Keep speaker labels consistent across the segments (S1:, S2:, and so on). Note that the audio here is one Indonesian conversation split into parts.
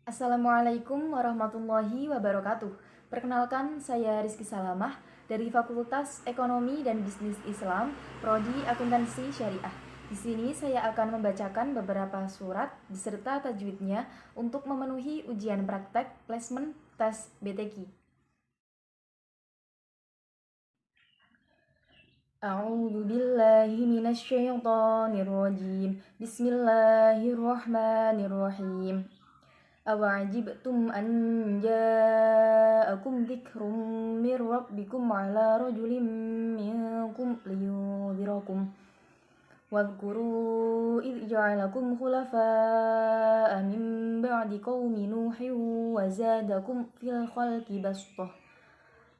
S1: Assalamualaikum warahmatullahi wabarakatuh. Perkenalkan, saya Rizky Salamah dari Fakultas Ekonomi dan Bisnis Islam, Prodi Akuntansi Syariah. Di sini saya akan membacakan beberapa surat beserta tajwidnya untuk memenuhi ujian praktek placement tes BTQ. A'udzu billahi minasy syaithanir rajim. Bismillahirrahmanirrahim. أَوَعَجِبْتُمْ أَنْ جَاءَكُمْ ذِكْرٌ مِّن رَّبِّكُمْ عَلَىٰ رَجُلٍ مِّنكُمْ لِيُنذِرَكُمْ وَاذْكُرُوا إِذْ جَعَلَكُمْ خُلَفَاءَ مِن بَعْدِ قَوْمِ نُوحٍ وَزَادَكُمْ فِي الْخَلْقِ بَسْطَةً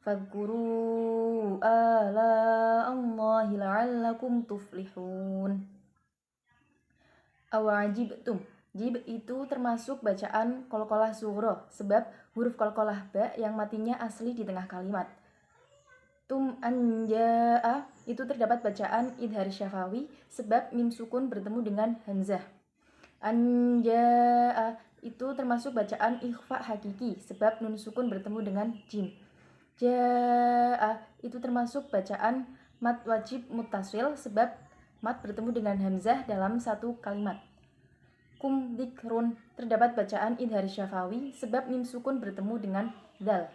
S1: فَاذْكُرُوا آلَاءَ اللَّهِ لَعَلَّكُمْ تُفْلِحُونَ. Awajibtum. Jib itu termasuk bacaan qalqalah sughra, sebab huruf qalqalah ba yang matinya asli di tengah kalimat. Tum anja'a itu terdapat bacaan idhar syafawi, sebab mim sukun bertemu dengan hamzah. Anja'a itu termasuk bacaan ikhfa hakiki, sebab nun sukun bertemu dengan jim. Ja'a itu termasuk bacaan mat wajib muttasil, sebab mat bertemu dengan hamzah dalam satu kalimat. Kum dikrun terdapat bacaan idhar syafawi, sebab mim sukun bertemu dengan dal.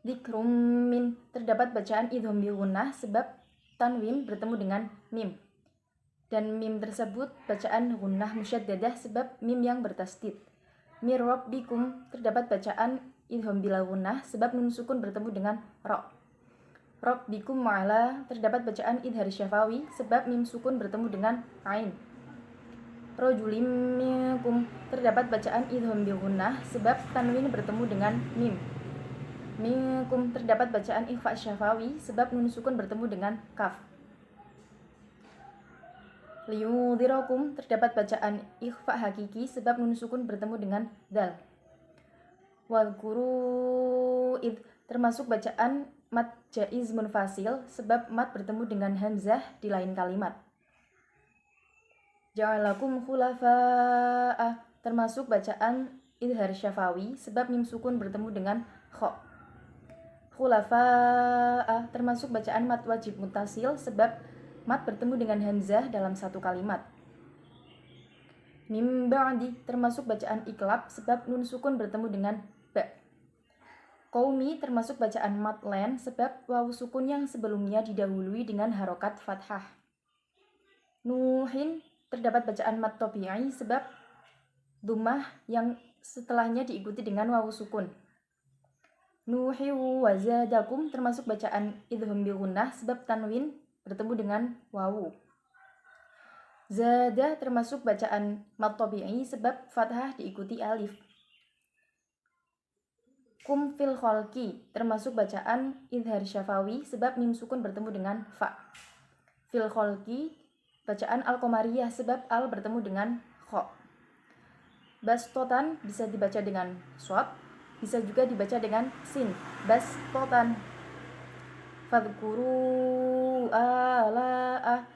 S1: Dikrum min terdapat bacaan idhom bi gunnah, sebab tanwin bertemu dengan mim. Dan mim tersebut bacaan gunnah musyaddadah, sebab mim yang bertasdid. Mir rabbikum terdapat bacaan idhom bila gunnah, sebab nun sukun bertemu dengan ra. Rabbikum ma'ala terdapat bacaan idhar syafawi, sebab mim sukun bertemu dengan ain. Rojulim minkum terdapat bacaan idhom bi gunnah, sebab tanwin bertemu dengan mim. Minkum terdapat bacaan ikhfa syafawi, sebab nun sukun bertemu dengan kaf. Liyudhirakum terdapat bacaan ikhfa hakiki, sebab nun sukun bertemu dengan dal. Wadhkuru id termasuk bacaan mat jaiz munfasil, sebab mat bertemu dengan hamzah di lain kalimat. Ja'alakum khulafa'a termasuk bacaan idhar syafawi, sebab mim sukun bertemu dengan kha. Khulafa'a termasuk bacaan mat wajib muttasil, sebab mat bertemu dengan hamzah dalam satu kalimat. Mim ba'di termasuk bacaan iklab, sebab nun sukun bertemu dengan ba. Qaumi termasuk bacaan mat len, sebab wawu sukun yang sebelumnya didahului dengan harokat fathah. Nuhin terdapat bacaan mat tabi'i, sebab dhammah yang setelahnya diikuti dengan wawu sukun. Nuhi wa zadakum termasuk bacaan idhom bi gunnah, sebab tanwin bertemu dengan wawu. Zada termasuk bacaan mat tabi'i, sebab fathah diikuti alif. Kum fil khalqi termasuk bacaan idhar syafawi, sebab mim sukun bertemu dengan fa. Fil khalqi bacaan al-qamariyah, sebab al bertemu dengan kha. Bastotan bisa dibaca dengan shad, bisa juga dibaca dengan sin. Bastotan. Fadhkuru ala'a.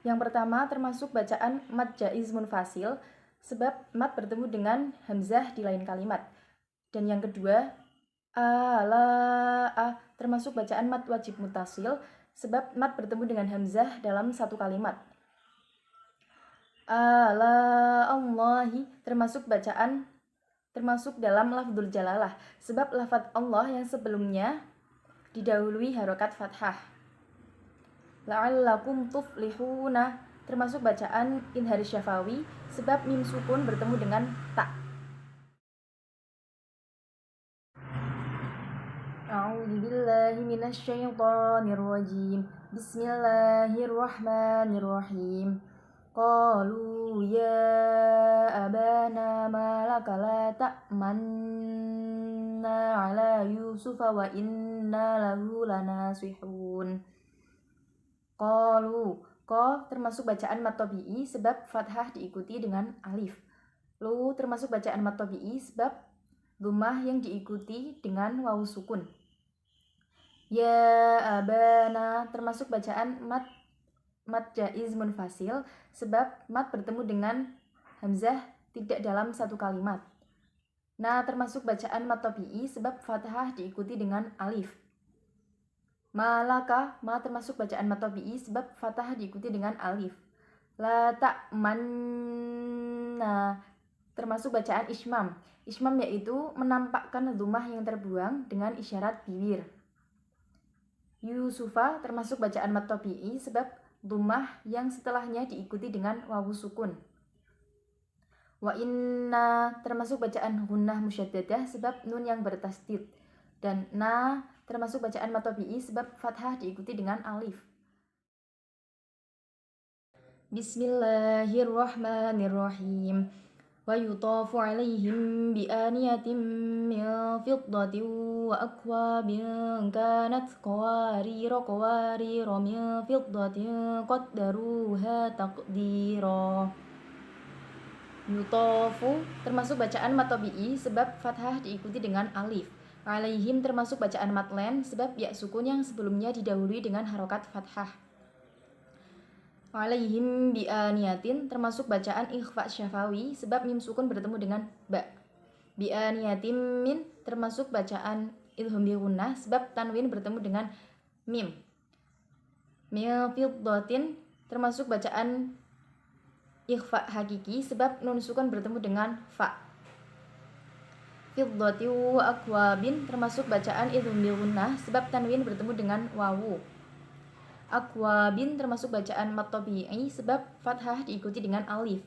S1: Yang pertama termasuk bacaan mat jaiz munfasil, sebab mat bertemu dengan hamzah di lain kalimat. Dan yang kedua ala'a termasuk bacaan mat wajib muttasil, sebab mat bertemu dengan hamzah dalam satu kalimat. Ala Allahi termasuk dalam lafdzul jalalah, sebab lafadz Allah yang sebelumnya didahului harokat fathah. La'allakum tuflihuna termasuk bacaan idhar syafawi, sebab mim sukun bertemu dengan ta. A'udzu billahi minasy syaithanir rajim. Bismillahirrahmanirrahim. Qalu ya abana ma laka la ta'manna ala yusufa wa inna lahu lanasihun. Qalu, qaf termasuk bacaan mat tabi'i, sebab fathah diikuti dengan alif. Lu termasuk bacaan mat tabi'i, sebab dhammah yang diikuti dengan wawu sukun. Ya abana termasuk bacaan mat jaiz munfasil, sebab mat bertemu dengan hamzah tidak dalam satu kalimat. Na termasuk bacaan mat tabi'i sebab fathah diikuti dengan alif. Malaka, ma termasuk bacaan mat tabi'i sebab fathah diikuti dengan alif. La ta'manna termasuk bacaan ismam. Ismam yaitu menampakkan dhammah yang terbuang dengan isyarat bibir. Yusufa termasuk bacaan mat tabi'i sebab dhammah yang setelahnya diikuti dengan wawu sukun. Wa inna termasuk bacaan gunnah musyaddadah sebab nun yang bertasdid. Dan na termasuk bacaan mat tabi'i sebab fathah diikuti dengan alif. Bismillahirrahmanirrahim. Wa yutafu alaihim bi'aniyatin min fiddatin wa akwabin kanat qawarira min fiddatin qaddaruha taqdira. Yutafu termasuk bacaan mat tabi'i sebab fathah diikuti dengan alif. Alaihim termasuk bacaan mat len sebab ya sukun yang sebelumnya didahului dengan harokat fathah. Alaihim bi'aniyatin termasuk bacaan ikhfa syafawi sebab mim sukun bertemu dengan ba. Bi'aniyatin min termasuk bacaan idgham bi gunnah sebab tanwin bertemu dengan mim. Min fiddatin termasuk bacaan ikhfa hakiki sebab nun sukun bertemu dengan fa. Fiddati wa akwabin termasuk bacaan idgham bi gunnah sebab tanwin bertemu dengan wawu. Akwabin termasuk bacaan mat tabi'i sebab fathah diikuti dengan alif.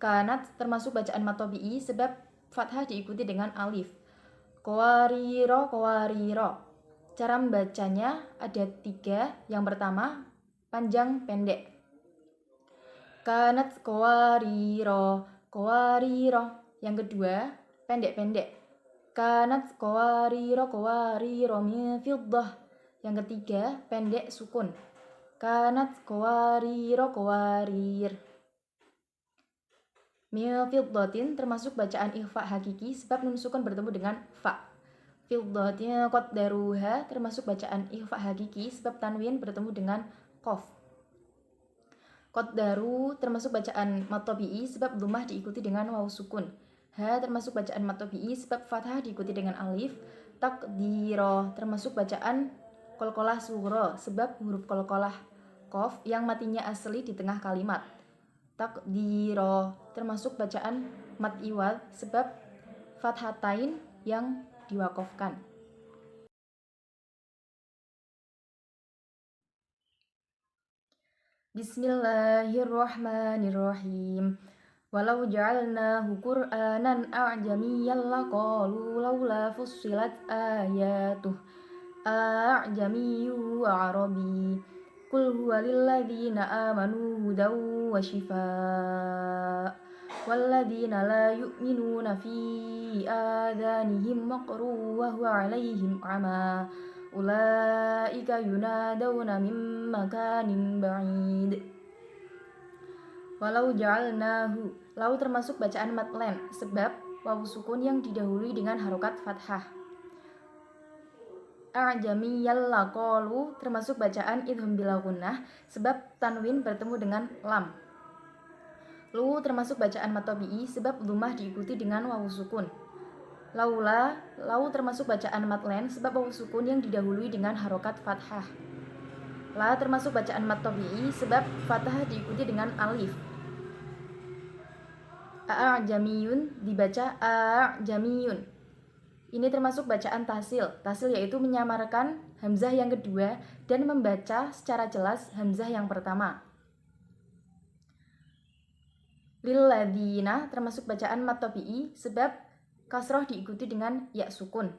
S1: Kanat termasuk bacaan mat tabi'i sebab fathah diikuti dengan alif. Qawariro. Cara membacanya ada 3. Yang pertama, panjang pendek. Kanat qawariro. Yang kedua, pendek-pendek. Kanat qawariro min fiddah. Yang ketiga, pendek sukun. Kanat qawarir. Min fiddatin termasuk bacaan ikhfa hakiki sebab nun sukun bertemu dengan fa. Fiddatin qaddaruha termasuk bacaan ikhfa hakiki sebab tanwin bertemu dengan qaf. Qaddaru termasuk bacaan mat tabi'i sebab dhammah diikuti dengan wawu sukun. Ha termasuk bacaan mat tabi'i sebab fathah diikuti dengan alif. Taqdiro termasuk bacaan qalqalah sughra sebab huruf qalqalah qaf yang matinya asli di tengah kalimat. Taqdiro termasuk bacaan mat iwal sebab fathatain yang diwaqafkan. Bismillahirrahmanirrahim. Walau ja'alnahu Qur'anan a'jamiyyan laqalu laula fussilat ayatuh a'jamiyyu wa arabi. Qul huwa lilladzina amanu hudaw wa shifaa walladzina la yu'minuna fi adanihim waqru wa huwa 'alaihim 'ama. Ulaika yunadawna min makanin ba'id. Walau ja'alnahu, lau termasuk bacaan mat len sebab wawu sukun yang didahului dengan harokat fathah. A'jamiyyan laqalu termasuk bacaan idgham bila gunnah sebab tanwin bertemu dengan lam. Lu termasuk bacaan mat tabi'i sebab dhammah diikuti dengan wawu sukun. Laula, lau termasuk bacaan mat len sebab wawu sukun yang didahului dengan harokat fathah. La termasuk bacaan mat tabi'i sebab fathah diikuti dengan alif. A'jamiyun dibaca a'jamiyun. Ini termasuk bacaan tasil. Tasil yaitu menyamarkan hamzah yang kedua dan membaca secara jelas hamzah yang pertama. Lilladzina termasuk bacaan mat tabi'i sebab kasroh diikuti dengan ya sukun.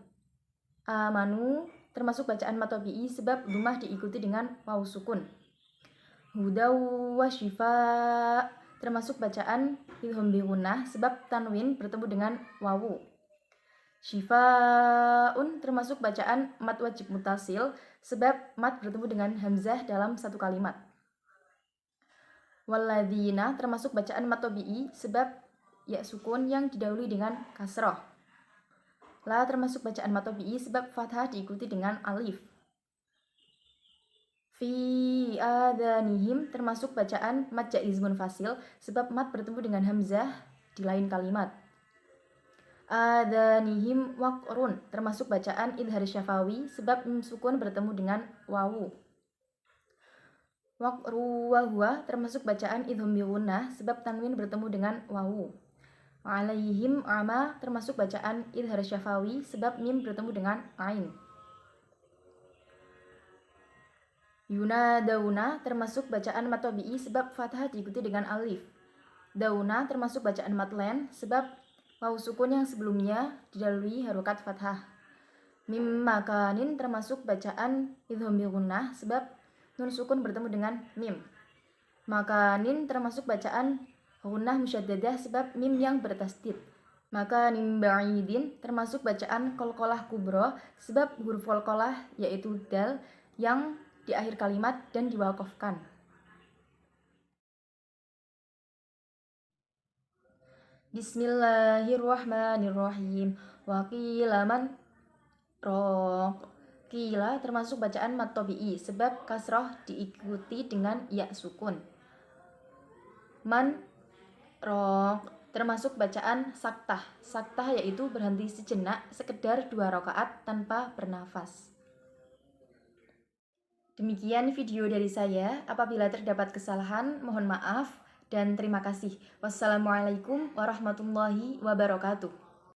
S1: Amanu termasuk bacaan mat tabi'i sebab dhammah diikuti dengan wawu sukun. Hudaw wa shifaa termasuk bacaan idgham bi gunnah sebab tanwin bertemu dengan wawu. Shifaun termasuk bacaan mat wajib mutasil sebab mat bertemu dengan hamzah dalam satu kalimat. Walladzina termasuk bacaan mat tabi'i sebab ya sukun yang didahului dengan kasroh. La termasuk bacaan mat tabi'i sebab fathah diikuti dengan alif. Fi adanihim termasuk bacaan mat jaiz munfasil sebab mat bertemu dengan hamzah di lain kalimat. Adanihim waqrun termasuk bacaan idhar syafawi sebab mim sukun bertemu dengan wawu. Waqru wa huwa termasuk bacaan idham bi gunnah sebab tanwin bertemu dengan wawu. Alaihim ama termasuk bacaan idhar syafawi sebab mim bertemu dengan ain. Yunadauna termasuk bacaan mat tabi'i sebab fathah diikuti dengan alif. Dauna termasuk bacaan mat len sebab wawu sukun yang sebelumnya didahului harokat fathah. Mim makanin termasuk bacaan idham bi gunnah sebab nun sukun bertemu dengan mim. Makanin termasuk bacaan gunnah musyaddadah sebab mim yang bertasdid. Makanin ba'idin termasuk bacaan qalqalah kubro sebab huruf qalqalah yaitu dal yang di akhir kalimat dan diwakafkan. Bismillahirrahmanirrahim. Wa qila man roq. Qila termasuk bacaan mat tabi'i sebab kasroh diikuti dengan ya sukun. Man roq termasuk bacaan saktah. Saktah yaitu berhenti sejenak sekedar 2 rakaat tanpa bernafas. Demikian video dari saya. Apabila terdapat kesalahan, mohon maaf dan terima kasih. Wassalamualaikum warahmatullahi wabarakatuh.